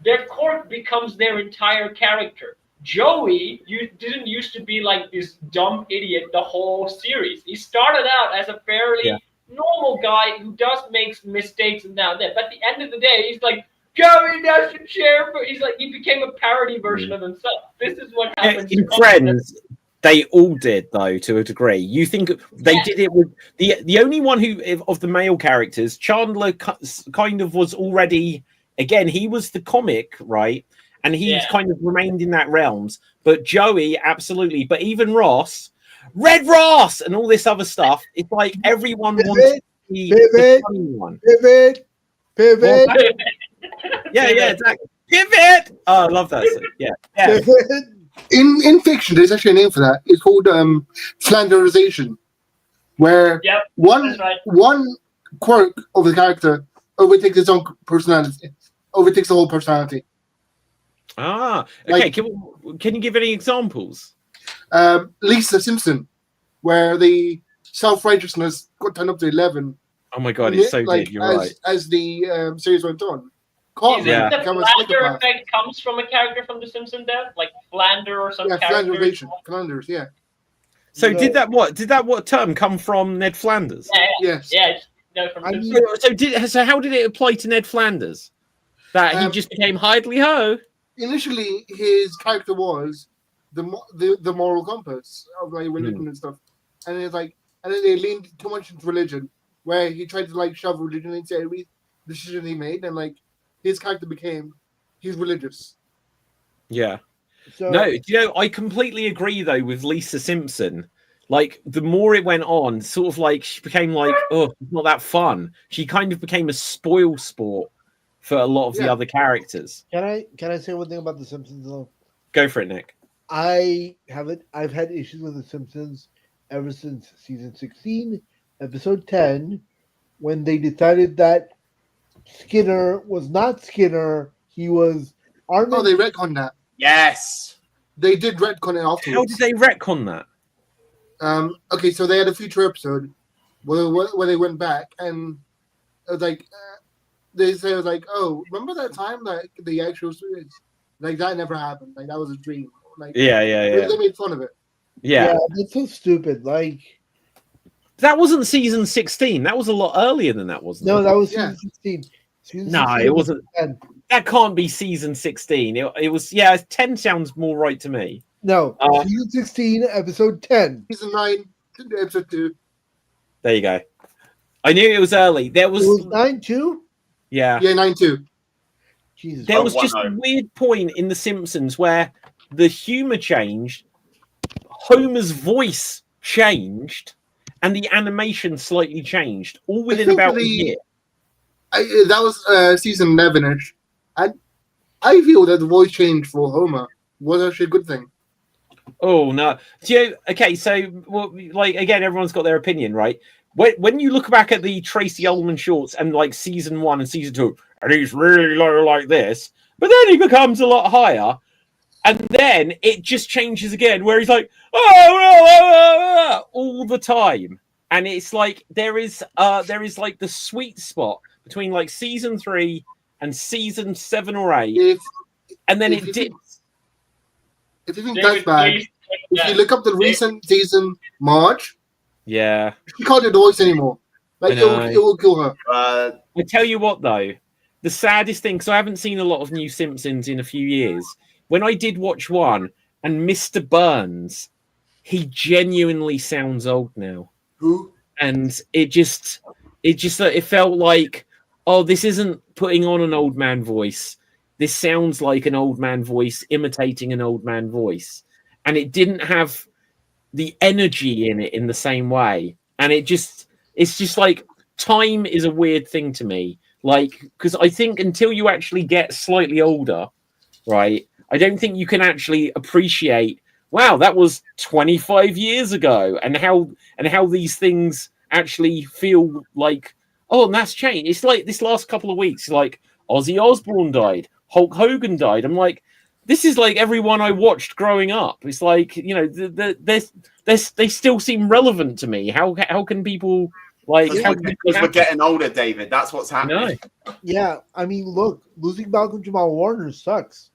their quirk becomes their entire character. Joey didn't used to be like this dumb idiot the whole series. He started out as a fairly normal guy who does make mistakes and now and then. But at the end of the day, he's like, Joey doesn't share. He's like, he became a parody version of himself. This is what happens in Friends. They all did, though, to a degree. You think they did it with the only one who of the male characters, Chandler, kind of was already. Again, he was the comic, right? And he's kind of remained in that realms. But Joey, absolutely. But even Ross, Red Ross, and all this other stuff. It's like everyone wants to be the funny one. Pivot. Yeah, exactly. Pivot. Oh, I love that. Yeah. In fiction, there's actually a name for that. It's called Flanderization, where one quirk of the character overtakes its own personality, overtakes the whole personality. Ah, okay. Can you give any examples? Lisa Simpson, where the self-righteousness got turned up to 11. Oh my god, it's so good. You're right. As the series went on. Is it the Flander effect comes from a character from The Simpsons, Dev? Like Flander or some character? Flanders, yeah. So did that term come from Ned Flanders? Yes. Yeah. So how did it apply to Ned Flanders? That he just became Hidely Ho? Initially, his character was the moral compass of like religion and stuff, and it's like, and then they leaned too much into religion, where he tried to like shove religion into every decision he made, and like his character he's religious. Yeah. So, no, I completely agree though with Lisa Simpson. Like the more it went on, sort of like she became like, oh, it's not that fun. She kind of became a spoil sport for a lot of the other characters. Can I say one thing about The Simpsons though? Go for it, Nick. I've had issues with The Simpsons ever since season 16, episode 10, when they decided that Skinner was not Skinner, he was Arnold. Oh, they retconned that. Yes. They did retcon it afterwards. How did they retcon that? Okay, so they had a future episode where they went back and it was like they say it was like, oh, remember that time that the actual series, like that never happened, like that was a dream, like yeah. They made fun of it. Yeah, it's so stupid. Like that wasn't season 16. That was a lot earlier than that, wasn't it? No, that was season 16. It wasn't. 10. That can't be season 16. It was 10 sounds more right to me. No, season 16, episode 10. Season 9, episode 2. There you go. I knew it was early. It was 9 too? Yeah. Yeah, 9 2. Jesus. There was just a weird point in The Simpsons where the humor changed, Homer's voice changed, and the animation slightly changed, all within about a year. That was season 11-ish. I feel that the voice change for Homer was actually a good thing. Oh, no. Okay, so, like, again, everyone's got their opinion, right? When you look back at the Tracy Ullman shorts and, like, season 1 and season 2, and he's really low like this, but then he becomes a lot higher, and then it just changes again, where he's like, all the time. And it's like, there is like, the sweet spot between, like, season 3 and season 7 or 8, and then it dips. If you think that's bad, if you look up the recent season, Marge, she can't do the voice anymore. Like it will kill her. I tell you what, though, the saddest thing, because I haven't seen a lot of new Simpsons in a few years. When I did watch one, and Mr. Burns, he genuinely sounds old now. Who? And it felt like, oh, this isn't putting on an old man voice. This sounds like an old man voice imitating an old man voice. And it didn't have the energy in it in the same way. And it's just like, time is a weird thing to me. Like, because I think until you actually get slightly older, right, I don't think you can actually appreciate, wow, that was 25 years ago, and how these things actually feel like, oh, and that's changed. It's like this last couple of weeks, like Ozzy Osbourne died, Hulk Hogan died. I'm like, this is like everyone I watched growing up. It's like, you know, they still seem relevant to me. How can people like? Because we're getting older, David. That's what's happening. No. Yeah, I mean, look, losing Malcolm Jamal Warner sucks.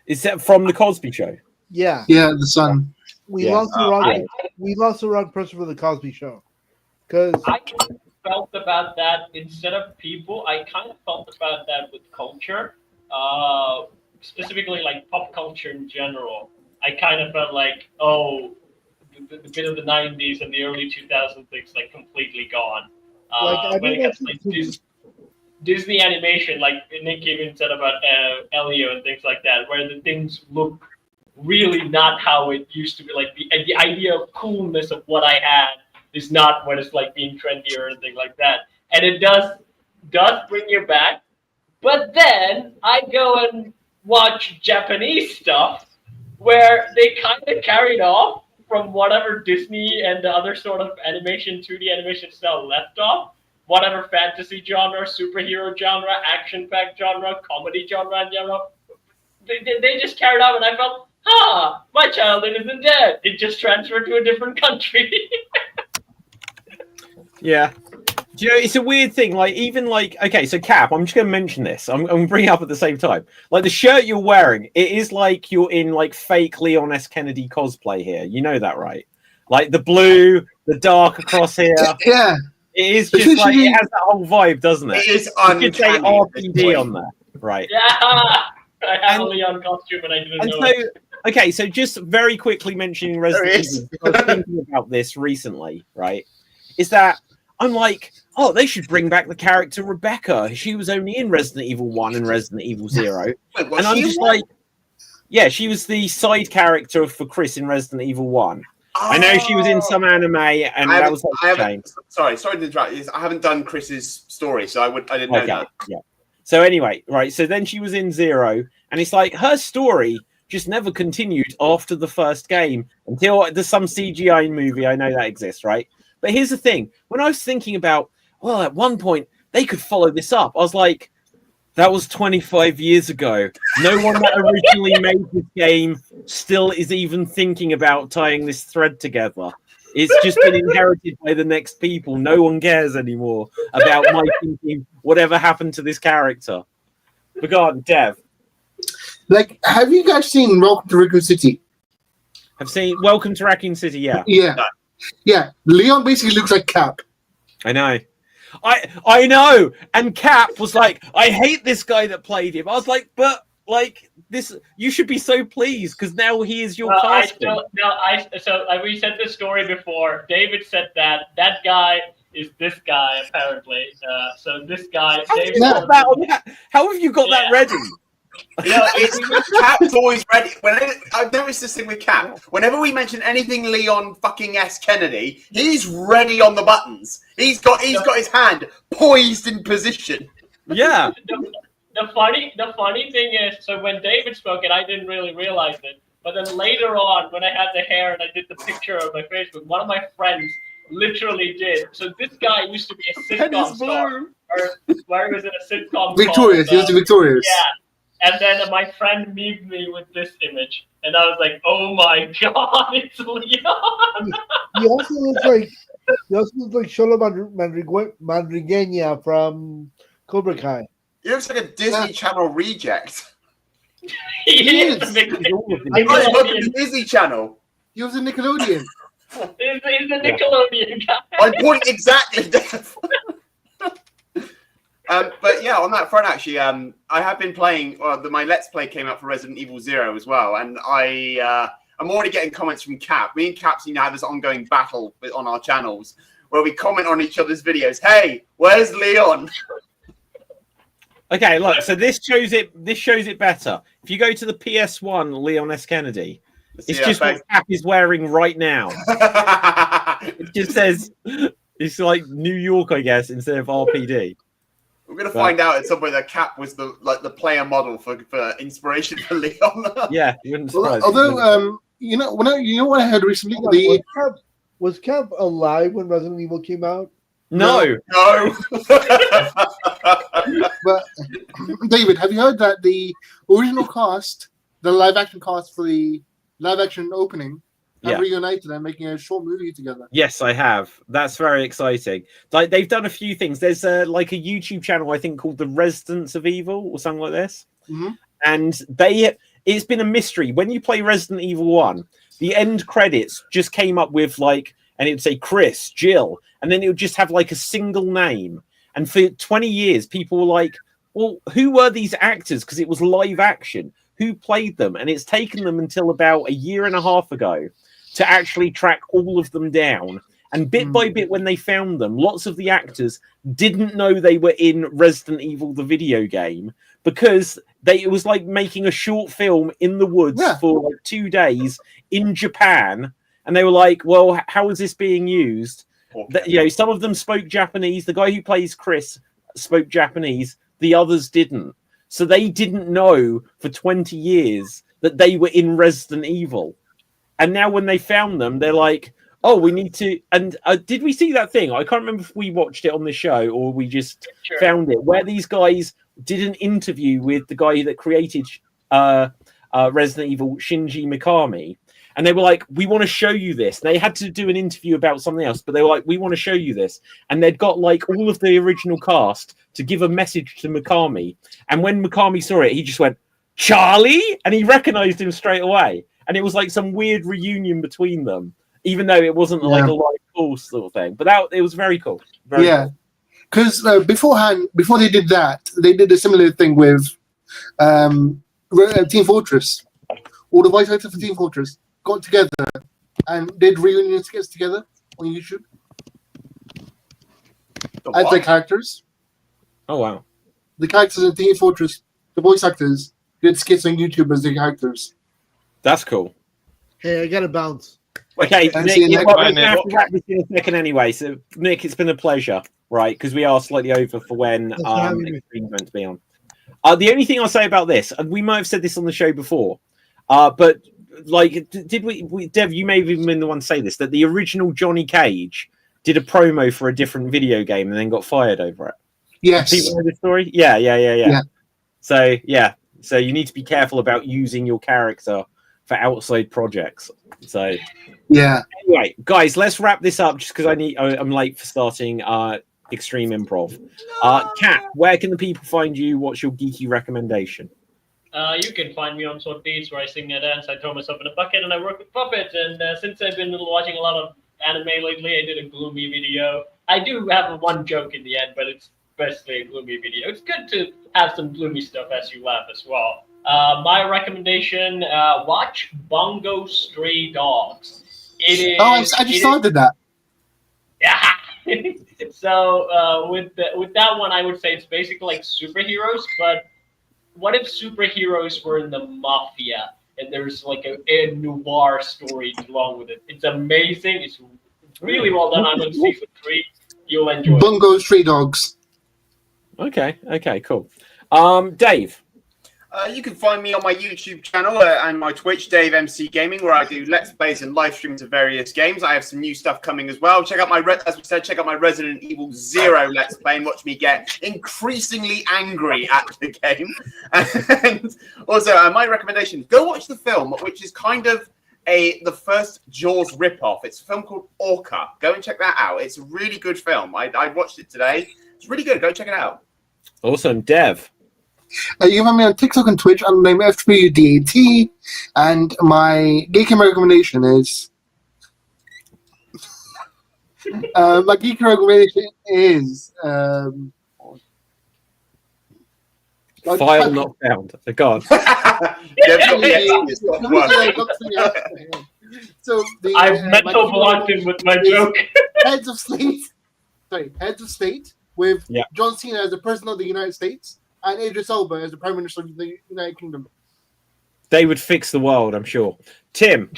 Is that from the Cosby Show? Yeah. Yeah, the son. We lost the wrong person for the Cosby Show. Because I kind of felt about that instead of people. I kind of felt about that with culture, specifically like pop culture in general. I kind of felt like, oh, the bit of the 90s and the early 2000s things like completely gone. When it comes to like Disney animation, like Nick even said about Elio and things like that, where the things look really not how it used to be. Like the idea of coolness of what I had is not what it's like being trendy or anything like that. And it does bring you back. But then I go and watch Japanese stuff where they kind of carried off from whatever Disney and the other sort of animation, 2D animation style left off. Whatever fantasy genre, superhero genre, action-packed genre, comedy genre, they just carried on, and I felt, my childhood isn't dead. It just transferred to a different country. Yeah. Do you know, it's a weird thing. Like, even like, okay, so Cap, I'm just going to mention this. I'm going to bring it up at the same time. Like, the shirt you're wearing, it is like you're in like fake Leon S. Kennedy cosplay here. You know that, right? Like the blue, the dark across here. Yeah. It is just like, it has that whole vibe, doesn't it? It is you could say RPD on there, right? Yeah, I have a Leon costume and I didn't know it. Okay, so just very quickly mentioning Resident Evil, because I was thinking about this recently, right? Is that I'm like, oh, they should bring back the character Rebecca. She was only in Resident Evil 1 and Resident Evil 0. Wait, and I'm just like, yeah, she was the side character for Chris in Resident Evil 1. I know she was in some anime, and that was like a shame. Sorry to interrupt. I haven't done Chris's story, so I didn't know that. Yeah. So anyway, right. So then she was in 0, and it's like her story just never continued after the first game until there's some CGI movie. I know that exists, right? But here's the thing: when I was thinking about, well, at one point they could follow this up, I was like, that was 25 years ago. No one that originally made this game still is even thinking about tying this thread together. It's just been inherited by the next people. No one cares anymore about my thinking whatever happened to this character. But go on, Dev. Like, have you guys seen Welcome to Raccoon City? I've seen Welcome to Raccoon City, yeah. Yeah. Leon basically looks like Cap. I know. I know. And Cap was like, I hate this guy that played him. I was like, but like this, you should be so pleased because now he is your casting. We said this story before. David said that guy is this guy apparently. So this guy. How have you got that ready? You know, Cap's always ready. I've noticed this thing with Cap. Whenever we mention anything Leon fucking S. Kennedy, he's ready on the buttons. He's got his hand poised in position. Yeah. The funny thing is, so when David spoke it, I didn't really realize it. But then later on, when I had the hair and I did the picture on my Facebook, one of my friends literally did. So this guy used to be a sitcom star, where he was in a sitcom. Victorious. He was Victorious. Yeah. And then my friend memed me with this image, and I was like, "Oh my god, it's Leon!" He also looks like Sholo Madrigueña from Cobra Kai. He looks like a Disney Channel reject. He is. The Disney Channel. He was a Nickelodeon. He's a Nickelodeon guy. I point exactly. But yeah, on that front, actually, I have been playing. My Let's Play came out for Resident Evil 0 as well, and I'm already getting comments from Cap. Me and Cap seem to have this ongoing battle on our channels where we comment on each other's videos. Hey, where's Leon? Okay, look. So this shows it better. If you go to the PS1 Leon S. Kennedy, it's just what Cap is wearing right now. It just says it's like New York, I guess, instead of RPD. We're gonna find out at some point that Cap was the player model for inspiration for Leon. Yeah, you wouldn't surprise me. Although you know what I heard recently, was Cap alive when Resident Evil came out? No. But David, have you heard that the original cast, the live action cast for the live action opening, have reunited and making a short movie together? Yes, I have. That's very exciting. Like they've done a few things. There's like a YouTube channel I think called The Residents of Evil or something like this, and it's been a mystery. When you play Resident Evil 1, the end credits just came up with like, and it would say Chris, Jill, and then it would just have like a single name. And for 20 years, people were like, well, who were these actors? Because it was live action. Who played them? And it's taken them until about a year and a half ago to actually track all of them down. And bit by bit, when they found them, lots of the actors didn't know they were in Resident Evil, the video game, because it was like making a short film in the woods for like 2 days in Japan. And they were like, well, how is this being used? Some of them spoke Japanese. The guy who plays Chris spoke Japanese. The others didn't. So they didn't know for 20 years that they were in Resident Evil. And now when they found them, they're like, oh, we need to... And did we see that thing? I can't remember if we watched it on the show or we just found it, where these guys did an interview with the guy that created Resident Evil, Shinji Mikami. And they were like, we want to show you this. They had to do an interview about something else, but they were like, we want to show you this. And they'd got like all of the original cast to give a message to Mikami. And when Mikami saw it, he just went, Charlie? And he recognized him straight away. And it was like some weird reunion between them, even though it wasn't like a live course sort of thing. But it was very cool. Very cool. Because before they did that, they did a similar thing with Team Fortress. All the voice actors for Team Fortress got together and did reunion skits together on YouTube as their characters. Oh wow! The characters in Team Fortress, the voice actors, did skits on YouTube as their characters. That's cool. Hey, I gotta bounce. Okay, Nick, Nick. we're going to have to wrap this in a second anyway. So, Nick, it's been a pleasure, right? Because we are slightly over for when Extreme's meant to be on. The only thing I'll say about this, and we might have said this on the show before, but like, did we Dev, you may have even been the one to say this, that the original Johnny Cage did a promo for a different video game and then got fired over it. Yes. People know this story? Yeah. So you need to be careful about using your character for outside projects. So anyway, guys, let's wrap this up just because I'm late for starting Extreme Improv. Kat, where can the people find you? What's your geeky recommendation? You can find me on Sword Beats, where I sing and dance, I throw myself in a bucket, and I work with puppets. And since I've been watching a lot of anime lately, I did a gloomy video. I do have one joke in the end, but it's basically a gloomy video. It's good to have some gloomy stuff as you laugh as well. My recommendation, watch Bongo Stray Dogs. It is... Oh, I just started that. Yeah. So with that one, I would say it's basically like superheroes, but what if superheroes were in the mafia and there's like a noir story along with it? It's amazing. It's really well done. I'm on season 3. You'll enjoy it. Bongo Stray Dogs. Okay, cool. Dave. You can find me on my YouTube channel and my Twitch, Dave MC Gaming, where I do Let's Plays and live streams of various games. I have some new stuff coming as well. Check out my Resident Evil 0 Let's Play and watch me get increasingly angry at the game. And also, my recommendation, go watch the film, which is kind of the first Jaws ripoff. It's a film called Orca. Go and check that out. It's a really good film. I watched it today. It's really good. Go check it out. Awesome. Dev. You can find me on TikTok and Twitch under the name FWDAT, and my Geek recommendation is my Geek recommendation is File not found. God. So I've mental blocked him with my joke. Heads of state with John Cena as the President of the United States and Idris Elba as the Prime Minister of the United Kingdom. They would fix the world, I'm sure. Tim.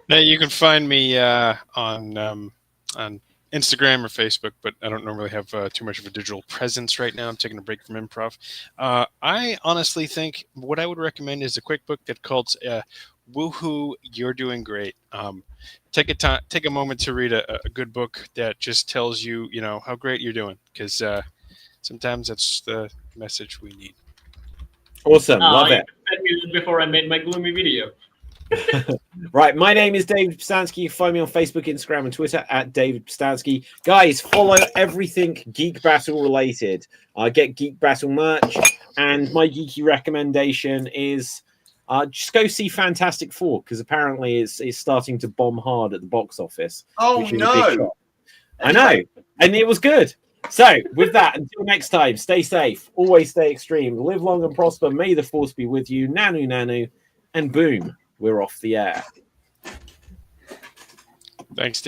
Now you can find me on Instagram or Facebook, but I don't normally have too much of a digital presence right now. I'm taking a break from improv. I honestly think what I would recommend is a quick book that's called Woohoo, You're Doing Great. Take a moment to read a good book that just tells you, how great you're doing, because sometimes that's the message we need. Awesome. Love it. Before I made my gloomy video. Right, my name is David Pstansky. You can find me on Facebook, Instagram, and Twitter at David Pstansky. Guys, follow everything Geek Battle related. I get Geek Battle merch, and my geeky recommendation is just go see Fantastic Four, because apparently it's starting to bomb hard at the box office. Oh no! I know, and it was good. So, with that, until next time, stay safe, always stay extreme, live long and prosper. May the force be with you. Nanu, nanu, and boom. We're off the air. Thanks, Dave.